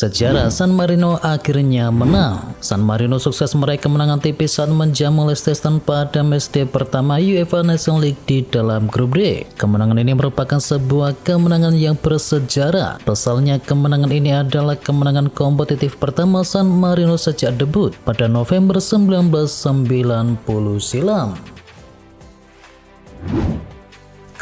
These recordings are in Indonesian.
Sejarah San Marino akhirnya menang. San Marino sukses meraih kemenangan tipis saat menjamu Liechtenstein pada matchday pertama UEFA Nations League di dalam grup D. Kemenangan ini merupakan sebuah kemenangan yang bersejarah. Pasalnya kemenangan ini adalah kemenangan kompetitif pertama San Marino sejak debut pada November 1990 silam.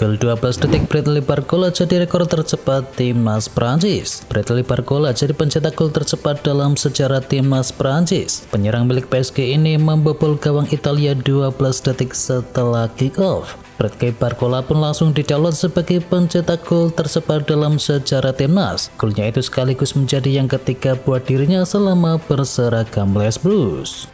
Gol 12 detik Bradley Barcola jadi rekor tercepat timnas Prancis. Bradley Barcola jadi pencetak gol tercepat dalam sejarah timnas Prancis. Penyerang milik PSG ini membobol gawang Italia 12 detik setelah kick-off. Bradley Barcola pun langsung didownload sebagai pencetak gol tercepat dalam sejarah timnas. Golnya itu sekaligus menjadi yang ketiga buat dirinya selama berseragam Les Blues.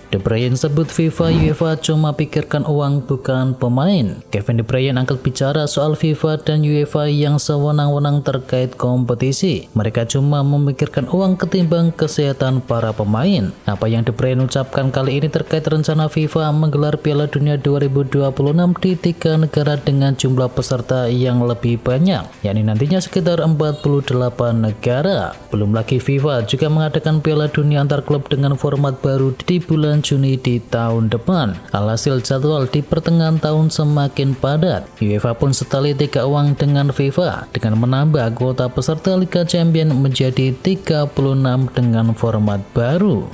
De Bruyne sebut FIFA UEFA cuma pikirkan uang bukan pemain. Kevin De Bruyne angkat bicara soal FIFA dan UEFA yang sewenang-wenang terkait kompetisi. Mereka cuma memikirkan uang ketimbang kesehatan para pemain. Apa yang De Bruyne ucapkan kali ini terkait rencana FIFA menggelar Piala Dunia 2026 di 3 negara dengan jumlah peserta yang lebih banyak, yakni nantinya sekitar 48 negara. Belum lagi FIFA juga mengadakan Piala Dunia antar klub dengan format baru di bulan Juni di tahun depan. Alhasil jadwal di pertengahan tahun semakin padat. UEFA pun setali tiga uang dengan FIFA dengan menambah kuota peserta Liga Champions menjadi 36 dengan format baru.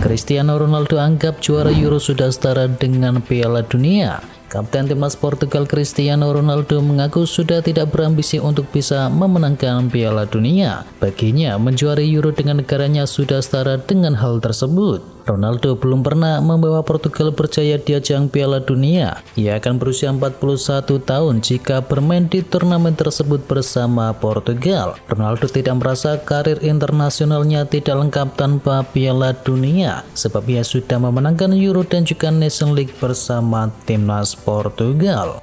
Cristiano Ronaldo anggap juara Euro sudah setara dengan Piala Dunia. Kapten timnas Portugal Cristiano Ronaldo mengaku sudah tidak berambisi untuk bisa memenangkan Piala Dunia. Baginya, menjuarai Euro dengan negaranya sudah setara dengan hal tersebut. Ronaldo belum pernah membawa Portugal berjaya di ajang Piala Dunia. Ia akan berusia 41 tahun jika bermain di turnamen tersebut bersama Portugal. Ronaldo tidak merasa karir internasionalnya tidak lengkap tanpa Piala Dunia, sebab ia sudah memenangkan Euro dan juga Nations League bersama timnas Portugal.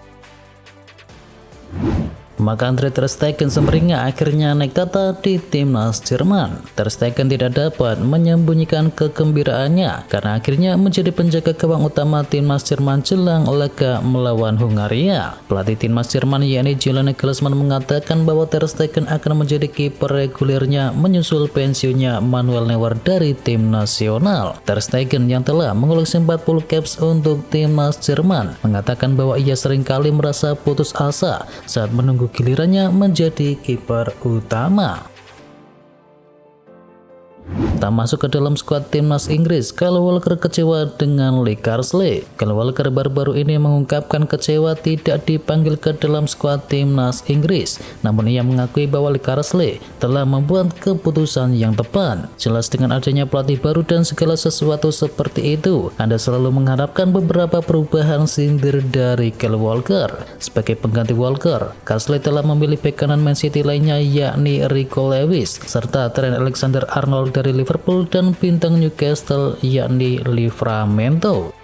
Maka Andre Ter Stegen semeringah akhirnya naik tata di timnas Jerman. Ter Stegen tidak dapat menyembunyikan kegembiraannya karena akhirnya menjadi penjaga gawang utama timnas Jerman jelang laga melawan Hungaria. Pelatih timnas Jerman yakni Julian Nagelsmann mengatakan bahwa Ter Stegen akan menjadi kiper regulernya menyusul pensiunnya Manuel Neuer dari tim nasional. Ter Stegen yang telah mengoleksi 40 caps untuk timnas Jerman mengatakan bahwa ia seringkali merasa putus asa saat menunggu gilirannya menjadi kiper utama. Tak masuk ke dalam skuad timnas Inggris, Kyle Walker kecewa dengan Lee Carsley. Kyle Walker baru-baru ini mengungkapkan kecewa tidak dipanggil ke dalam skuad timnas Inggris. Namun ia mengakui bahwa Lee Carsley telah membuat keputusan yang tepat. Jelas dengan adanya pelatih baru dan segala sesuatu seperti itu, Anda selalu mengharapkan beberapa perubahan, sindir dari Kyle Walker. Sebagai pengganti Walker, Carsley telah memilih bek kanan Man City lainnya yakni Rico Lewis serta Trent Alexander-Arnold dari Liverpool dan bintang Newcastle yakni Livramento.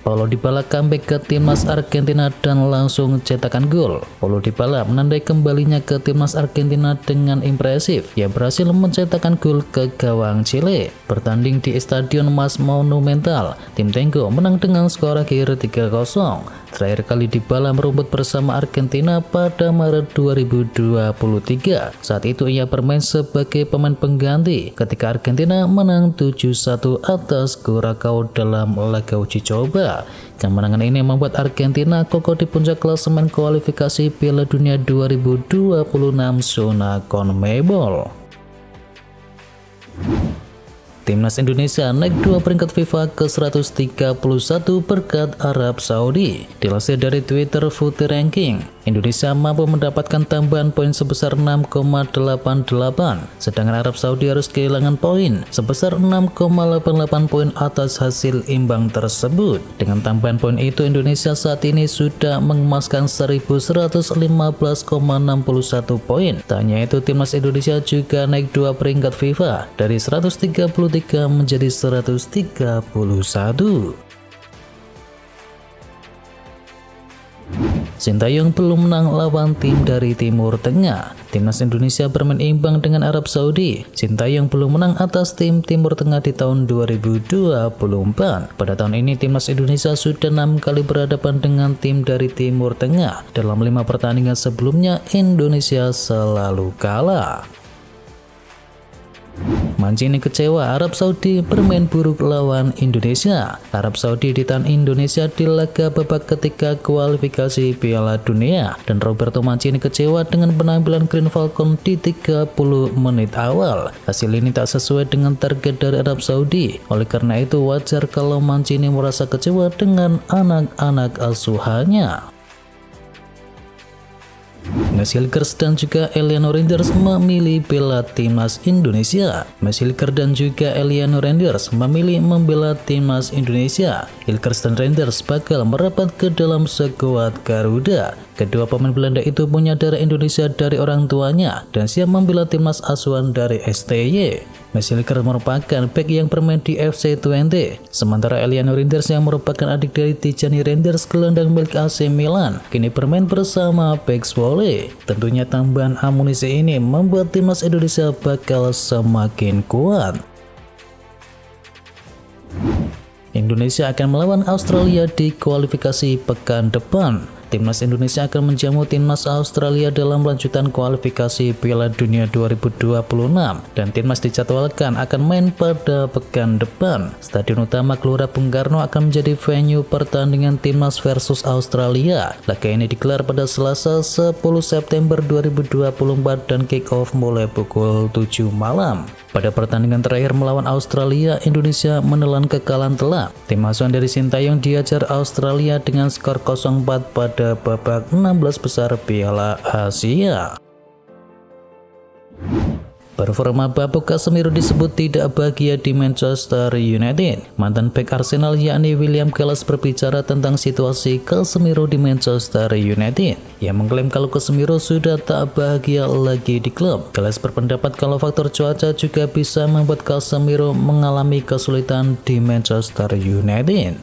Paulo Dybala comeback ke timnas Argentina dan langsung cetakan gol. Paulo Dybala menandai kembalinya ke timnas Argentina dengan impresif. Ia berhasil mencetakkan gol ke gawang Chile. Bertanding di Stadion Mas Monumental, tim Tengo menang dengan skor akhir 3-0. Terakhir kali Dybala merumput bersama Argentina pada Maret 2023. Saat itu ia bermain sebagai pemain pengganti ketika Argentina menang 7-1 atas Curacao dalam laga uji coba. Kemenangan ini membuat Argentina kokoh di puncak klasemen kualifikasi Piala Dunia 2026 zona CONMEBOL. Timnas Indonesia naik 2 peringkat FIFA ke 131 berkat Arab Saudi. Dilansir dari Twitter Footy Ranking, Indonesia mampu mendapatkan tambahan poin sebesar 6,88, sedangkan Arab Saudi harus kehilangan poin sebesar 6,88 poin atas hasil imbang tersebut. Dengan tambahan poin itu, Indonesia saat ini sudah mengemaskan 1115,61 poin. Tak hanya itu, timnas Indonesia juga naik 2 peringkat FIFA dari 133 menjadi 131. Sintayong belum menang lawan tim dari Timur Tengah. Timnas Indonesia bermain imbang dengan Arab Saudi. Sintayong belum menang atas tim Timur Tengah di tahun 2024. Pada tahun ini Timnas Indonesia sudah 6 kali berhadapan dengan tim dari Timur Tengah. Dalam 5 pertandingan sebelumnya Indonesia selalu kalah. Mancini kecewa Arab Saudi bermain buruk lawan Indonesia. Arab Saudi ditahan Indonesia di laga babak ketiga kualifikasi Piala Dunia, dan Roberto Mancini kecewa dengan penampilan Green Falcon di 30 menit awal. Hasil ini tak sesuai dengan target dari Arab Saudi. Oleh karena itu wajar kalau Mancini merasa kecewa dengan anak-anak asuhannya. Messi Lakers dan juga Eliano Rangers memilih bela timnas Indonesia. Messi Lakers dan juga Eliano Rangers memilih membela timnas Indonesia. Lakers dan Rangers bakal merapat ke dalam skuad Garuda. Kedua pemain Belanda itu punya darah Indonesia dari orang tuanya dan siap membela timnas asuhan dari STY. Messi Lakers merupakan bek yang bermain di FC Twente, sementara Eliano Rangers yang merupakan adik dari Tijani Rangers gelandang milik AC Milan kini bermain bersama Pax Volley. Tentunya tambahan amunisi ini membuat timnas Indonesia bakal semakin kuat. Indonesia akan melawan Australia di kualifikasi pekan depan. Timnas Indonesia akan menjamu timnas Australia dalam lanjutan kualifikasi Piala Dunia 2026 dan timnas dijadwalkan akan main pada pekan depan. Stadion utama Gelora Bung Karno akan menjadi venue pertandingan timnas versus Australia. Laga ini digelar pada Selasa 10 September 2024 dan kick off mulai pukul 7 malam. Pada pertandingan terakhir melawan Australia, Indonesia menelan kekalahan telak. Tim asuhan dari Sintayong diajar Australia dengan skor 0-4 pada babak 16 besar Piala Asia. Performa Babuk Casemiro disebut tidak bahagia di Manchester United. Mantan bek Arsenal yakni William Gallas berbicara tentang situasi Casemiro di Manchester United. Ia mengklaim kalau Casemiro sudah tak bahagia lagi di klub. Gallas berpendapat kalau faktor cuaca juga bisa membuat Casemiro mengalami kesulitan di Manchester United.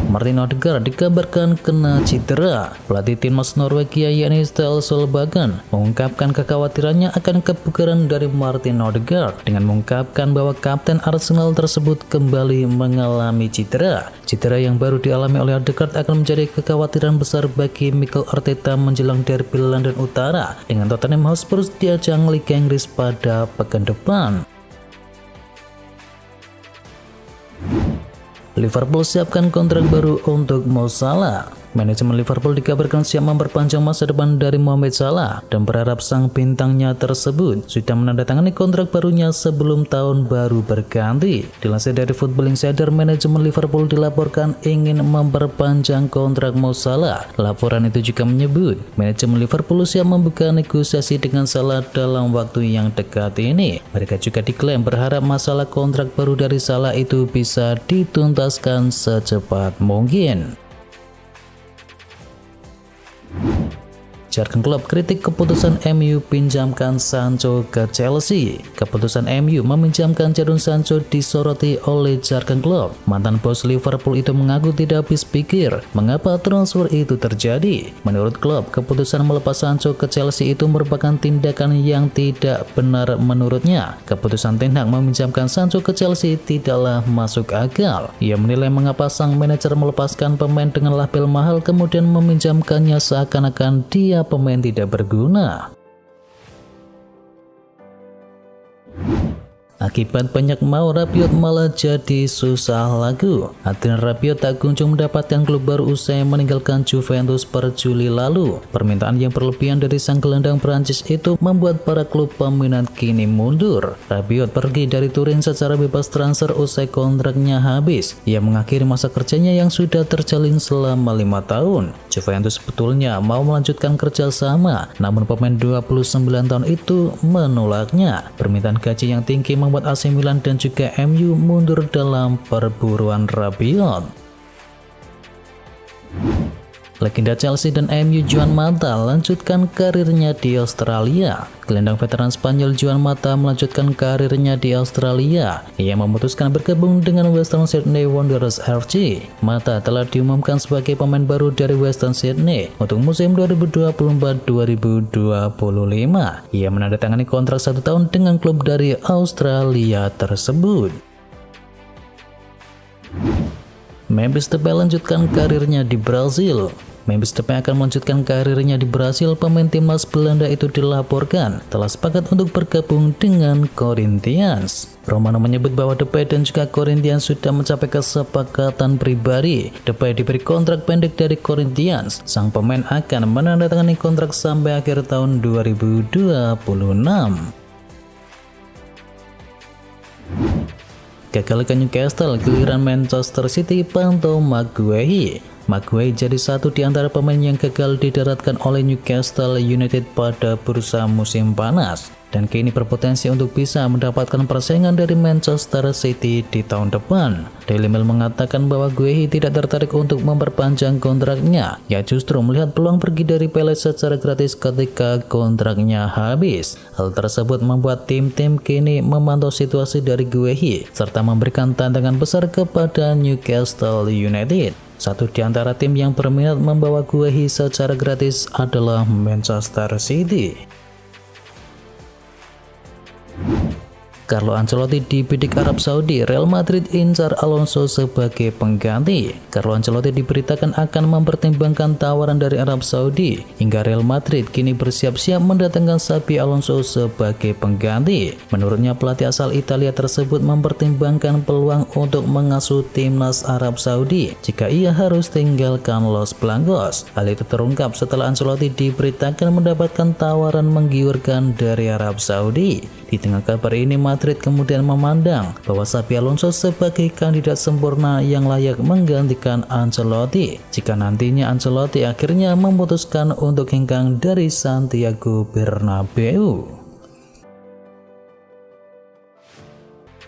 Martin Odegaard dikabarkan kena cedera. Pelatih timnas Norwegia yakni Ståle Solbakken mengungkapkan kekhawatirannya akan kebugaran dari Martin Odegaard dengan mengungkapkan bahwa kapten Arsenal tersebut kembali mengalami cedera. Cedera yang baru dialami oleh Odegaard akan menjadi kekhawatiran besar bagi Mikel Arteta menjelang derby London Utara dengan Tottenham Hotspur di ajang Liga Inggris pada pekan depan. Liverpool siapkan kontrak baru untuk Mo Salah. Manajemen Liverpool dikabarkan siap memperpanjang masa depan dari Mohamed Salah dan berharap sang bintangnya tersebut sudah menandatangani kontrak barunya sebelum tahun baru berganti. Dilansir dari Football Insider, manajemen Liverpool dilaporkan ingin memperpanjang kontrak Mo Salah. Laporan itu juga menyebut manajemen Liverpool siap membuka negosiasi dengan Salah dalam waktu yang dekat ini. Mereka juga diklaim berharap masalah kontrak baru dari Salah itu bisa dituntaskan secepat mungkin. Jurgen Klopp kritik keputusan MU pinjamkan Sancho ke Chelsea. Keputusan MU meminjamkan Jadon Sancho disoroti oleh Jurgen Klopp. Mantan bos Liverpool itu mengaku tidak habis pikir mengapa transfer itu terjadi. Menurut Klopp, keputusan melepas Sancho ke Chelsea itu merupakan tindakan yang tidak benar menurutnya. Keputusan Ten Hag meminjamkan Sancho ke Chelsea tidaklah masuk akal. Ia menilai mengapa sang manajer melepaskan pemain dengan label mahal kemudian meminjamkannya seakan-akan dia pemain tidak berguna. Akibat banyak mau, Rabiot malah jadi susah lagu. Adrian Rabiot tak kunjung mendapatkan klub baru usai meninggalkan Juventus per Juli lalu. Permintaan yang berlebihan dari sang gelandang Prancis itu membuat para klub peminat kini mundur. Rabiot pergi dari Turin secara bebas transfer usai kontraknya habis. Ia mengakhiri masa kerjanya yang sudah terjalin selama 5 tahun. Juventus sebetulnya mau melanjutkan kerjasama, namun pemain 29 tahun itu menolaknya. Permintaan gaji yang tinggi membuat AC Milan dan juga MU mundur dalam perburuan Rabiot. Legenda Chelsea dan MU Juan Mata lanjutkan karirnya di Australia. Gelandang veteran Spanyol Juan Mata melanjutkan karirnya di Australia. Ia memutuskan bergabung dengan Western Sydney Wanderers FC. Mata telah diumumkan sebagai pemain baru dari Western Sydney untuk musim 2024-2025. Ia menandatangani kontrak 1 tahun dengan klub dari Australia tersebut. Memphis Depay lanjutkan karirnya di Brasil. Memphis Depay akan melanjutkan karirnya di Brasil. Pemain timnas Belanda itu dilaporkan telah sepakat untuk bergabung dengan Corinthians. Romano menyebut bahwa Depay dan juga Corinthians sudah mencapai kesepakatan pribadi. Depay diberi kontrak pendek dari Corinthians. Sang pemain akan menandatangani kontrak sampai akhir tahun 2026. Gagal ke Newcastle, giliran Manchester City pantau Maguire. Maguire jadi satu di antara pemain yang gagal didaratkan oleh Newcastle United pada bursa musim panas, dan kini berpotensi untuk bisa mendapatkan persaingan dari Manchester City di tahun depan. Daily Mail mengatakan bahwa Guehi tidak tertarik untuk memperpanjang kontraknya. Ia justru melihat peluang pergi dari Palace secara gratis ketika kontraknya habis. Hal tersebut membuat tim-tim kini memantau situasi dari Guehi serta memberikan tantangan besar kepada Newcastle United. Satu di antara tim yang berminat membawa Guehi secara gratis adalah Manchester City. Carlo Ancelotti dibidik Arab Saudi, Real Madrid incar Alonso sebagai pengganti. Carlo Ancelotti diberitakan akan mempertimbangkan tawaran dari Arab Saudi, hingga Real Madrid kini bersiap-siap mendatangkan Xabi Alonso sebagai pengganti. Menurutnya, pelatih asal Italia tersebut mempertimbangkan peluang untuk mengasuh timnas Arab Saudi jika ia harus tinggalkan Los Blancos. Hal itu terungkap setelah Ancelotti diberitakan mendapatkan tawaran menggiurkan dari Arab Saudi. Di tengah kabar ini, Madrid kemudian memandang bahwa Xabi Alonso sebagai kandidat sempurna yang layak menggantikan Ancelotti jika nantinya Ancelotti akhirnya memutuskan untuk hengkang dari Santiago Bernabeu.